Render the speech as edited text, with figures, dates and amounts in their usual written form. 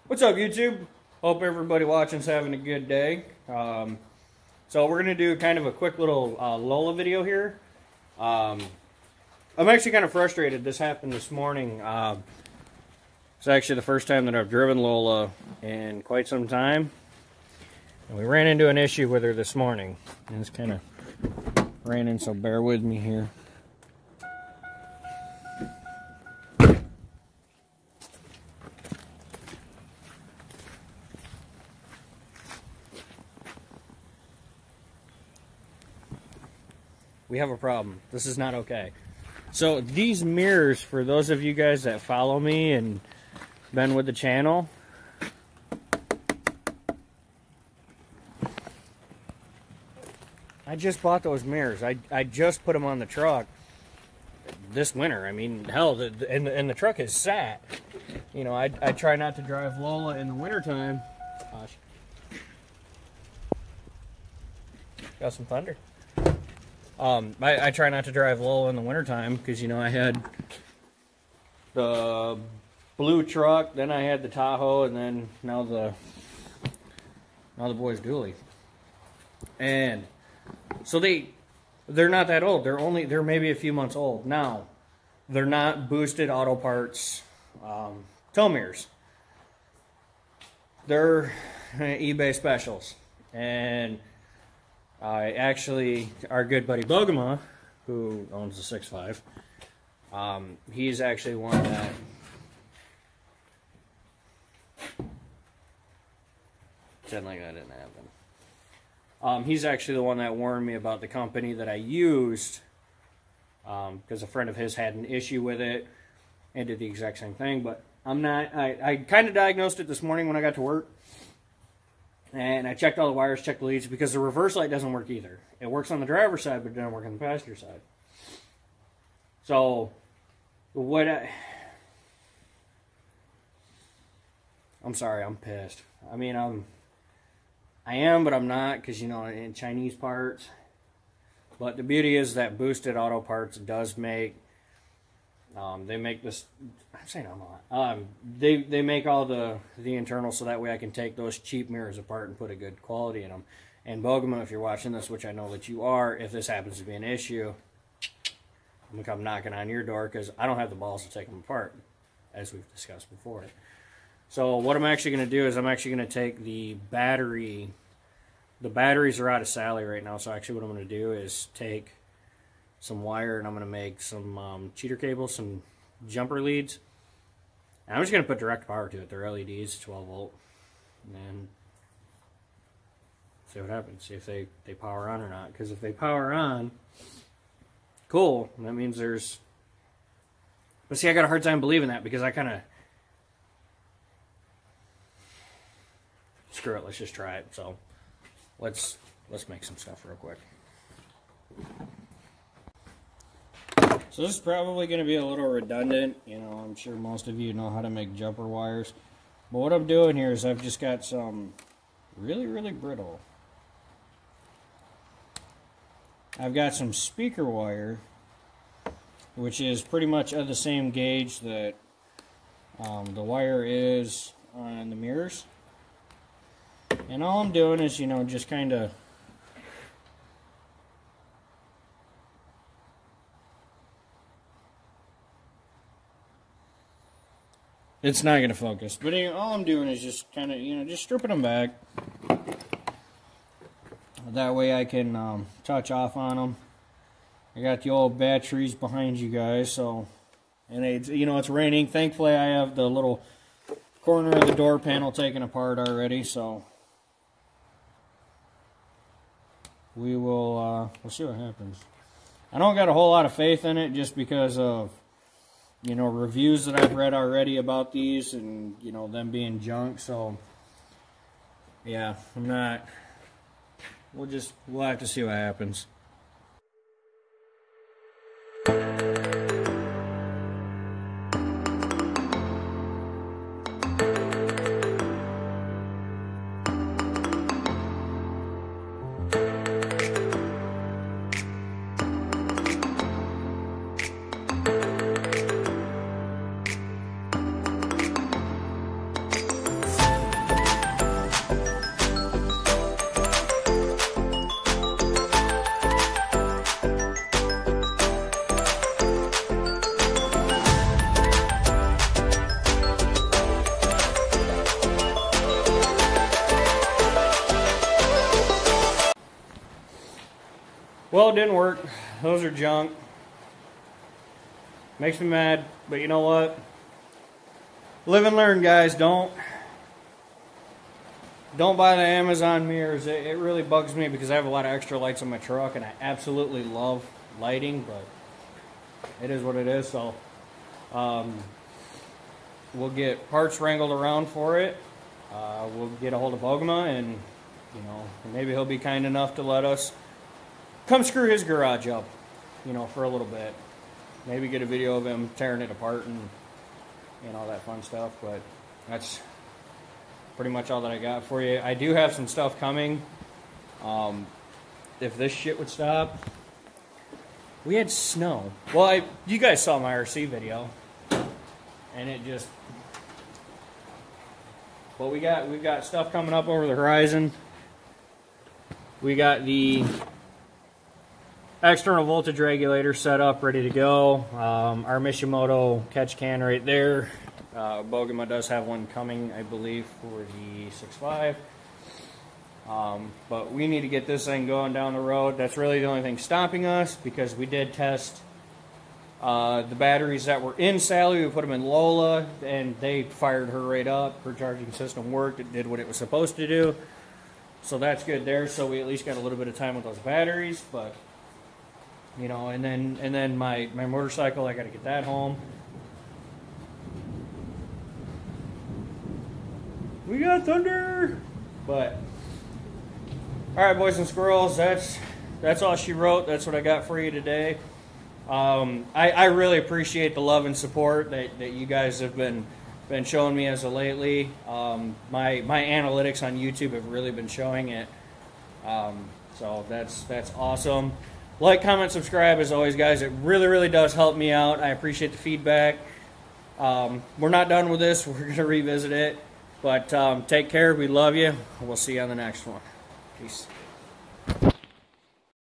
What's up, YouTube? Hope everybody watching's having a good day. So we're going to do kind of a quick little Lola video here. I'm actually kind of frustrated. This happened this morning. It's actually the first time that I've driven Lola in quite some time. And we ran into an issue with her this morning. And it's kind of raining, so bear with me here. We have a problem. This is not okay. So these mirrors, for those of you guys that follow me and been with the channel, I just bought those mirrors. I just put them on the truck this winter. I mean, hell, and the truck is sat. You know, I try not to drive Lola in the wintertime. Gosh. Got some thunder. I try not to drive Lola in the wintertime because, you know, I had the blue truck, then I had the Tahoe, and then now the boys dually. And so they're not that old. They're maybe a few months old. Now, they're not boosted auto parts tow mirrors. They're eBay specials. And actually, our good buddy Bogema, who owns the 6.5, he's actually one that pretend like that didn't happen. He's actually the one that warned me about the company that I used, because a friend of his had an issue with it and did the exact same thing. But I kind of diagnosed it this morning when I got to work. And I checked all the wires, checked the leads, because the reverse light doesn't work either. It works on the driver's side, but it doesn't work on the passenger side. So, I'm sorry, I'm pissed. I mean, I am, but I'm not, because, you know, in Chinese parts. But the beauty is that Boosted Auto Parts does make, they make this, I'm saying I'm not, they make all the internals so that way I can take those cheap mirrors apart and put a good quality in them. And Bogema, if you're watching this, which I know that you are, if this happens to be an issue, I'm going to come knocking on your door, because I don't have the balls to take them apart, as we've discussed before. So what I'm actually going to do is I'm actually going to take the battery. The batteries are out of Sally right now, so actually what I'm going to do is take some wire, and I'm going to make some cheater cables, some jumper leads. And I'm just going to put direct power to it. They're LEDs, 12 volt. And then see what happens. See if they power on or not. Because if they power on, cool. That means there's... But see, I got a hard time believing that, because I kind of... Screw it, let's just try it. So let's make some stuff real quick. So this is probably going to be a little redundant. You know, I'm sure most of you know how to make jumper wires. But what I'm doing here is I've just got some really, really brittle. I've got some speaker wire, which is pretty much of the same gauge that the wire is on the mirrors. And all I'm doing is, you know, just kind of it's not going to focus. But anyway, all I'm doing is just kind of, you know, just stripping them back. That way I can touch off on them. I got the old batteries behind you guys, so, and it's, you know, it's raining. Thankfully, I have the little corner of the door panel taken apart already, so we'll see what happens. I don't got a whole lot of faith in it, just because of, you know, reviews that I've read already about these, and, you know, them being junk. So yeah, I'm not, we'll have to see what happens. Well, it didn't work. Those are junk. Makes me mad, but you know what? Live and learn, guys. Don't buy the Amazon mirrors. It really bugs me because I have a lot of extra lights on my truck, and I absolutely love lighting, but it is what it is. So we'll get parts wrangled around for it. We'll get a hold of Pogoma, and you know, maybe he'll be kind enough to let us come screw his garage up, you know, for a little bit. Maybe get a video of him tearing it apart and all that fun stuff. But that's pretty much all that I got for you. I do have some stuff coming. If this shit would stop. We had snow. Well, you guys saw my RC video, and it just. Well, we've got stuff coming up over the horizon. We got the external voltage regulator set up, ready to go. Our Mishimoto catch can right there. Pogoma does have one coming, I believe, for the 6.5. But we need to get this thing going down the road. That's really the only thing stopping us, because we did test the batteries that were in Sally. We put them in Lola, and they fired her right up. Her charging system worked. It did what it was supposed to do. So that's good there. So we at least got a little bit of time with those batteries. But you know, and then my motorcycle, I got to get that home. We got thunder. But all right, boys and squirrels, that's all she wrote. That's what I got for you today. I really appreciate the love and support that you guys have been showing me as of lately. My analytics on YouTube have really been showing it. So that's awesome. Like, comment, subscribe as always, guys. It really does help me out. I appreciate the feedback. We're not done with this. We're gonna revisit it. But take care. We love you. We'll see you on the next one. Peace.